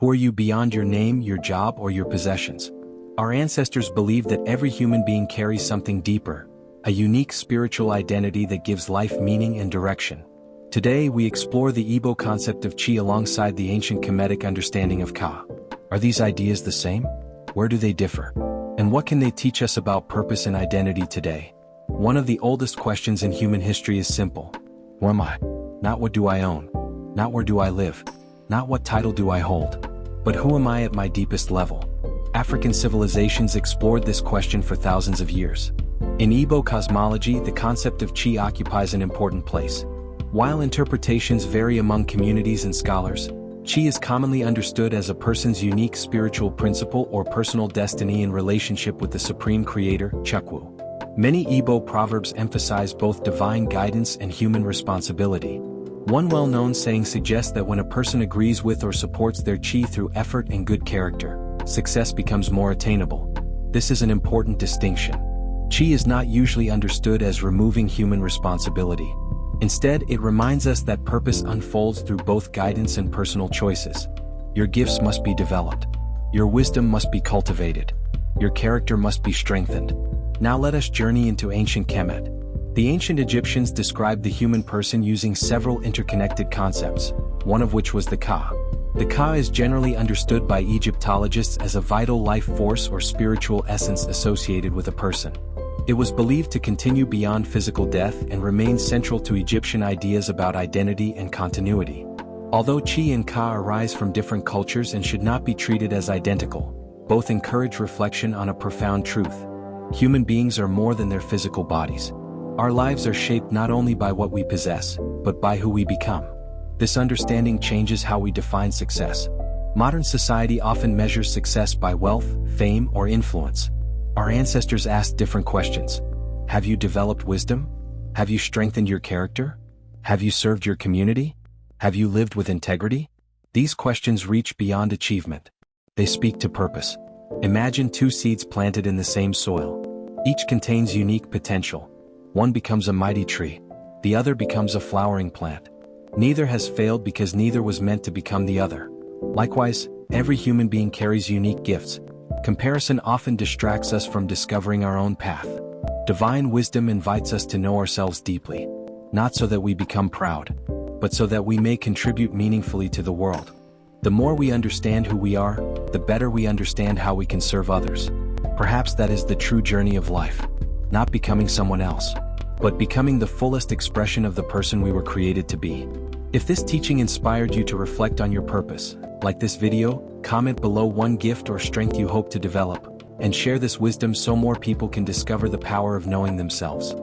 Who are you beyond your name, your job, or your possessions? Our ancestors believed that every human being carries something deeper, a unique spiritual identity that gives life meaning and direction. Today we explore the Igbo concept of chi alongside the ancient Kemetic understanding of ka. Are these ideas the same? Where do they differ? And what can they teach us about purpose and identity today? One of the oldest questions in human history is simple. Who am I? Not what do I own? Not where do I live? Not what title do I hold? But who am I at my deepest level? African civilizations explored this question for thousands of years. In Igbo cosmology, the concept of chi occupies an important place. While interpretations vary among communities and scholars, chi is commonly understood as a person's unique spiritual principle or personal destiny in relationship with the supreme creator, Chukwu. Many Igbo proverbs emphasize both divine guidance and human responsibility. One well-known saying suggests that when a person agrees with or supports their chi through effort and good character, success becomes more attainable. This is an important distinction. Chi is not usually understood as removing human responsibility. Instead, it reminds us that purpose unfolds through both guidance and personal choices. Your gifts must be developed. Your wisdom must be cultivated. Your character must be strengthened. Now let us journey into Ancient Kemet. The ancient Egyptians described the human person using several interconnected concepts, one of which was the ka. The ka is generally understood by Egyptologists as a vital life force or spiritual essence associated with a person. It was believed to continue beyond physical death and remain central to Egyptian ideas about identity and continuity. Although chi and ka arise from different cultures and should not be treated as identical, both encourage reflection on a profound truth. Human beings are more than their physical bodies. Our lives are shaped not only by what we possess, but by who we become. This understanding changes how we define success. Modern society often measures success by wealth, fame, or influence. Our ancestors asked different questions. Have you developed wisdom? Have you strengthened your character? Have you served your community? Have you lived with integrity? These questions reach beyond achievement. They speak to purpose. Imagine two seeds planted in the same soil. Each contains unique potential. One becomes a mighty tree. The other becomes a flowering plant. Neither has failed because neither was meant to become the other. Likewise, every human being carries unique gifts. Comparison often distracts us from discovering our own path. Divine wisdom invites us to know ourselves deeply, not so that we become proud, but so that we may contribute meaningfully to the world. The more we understand who we are, the better we understand how we can serve others. Perhaps that is the true journey of life. Not becoming someone else, but becoming the fullest expression of the person we were created to be. If this teaching inspired you to reflect on your purpose, like this video, comment below one gift or strength you hope to develop, and share this wisdom so more people can discover the power of knowing themselves.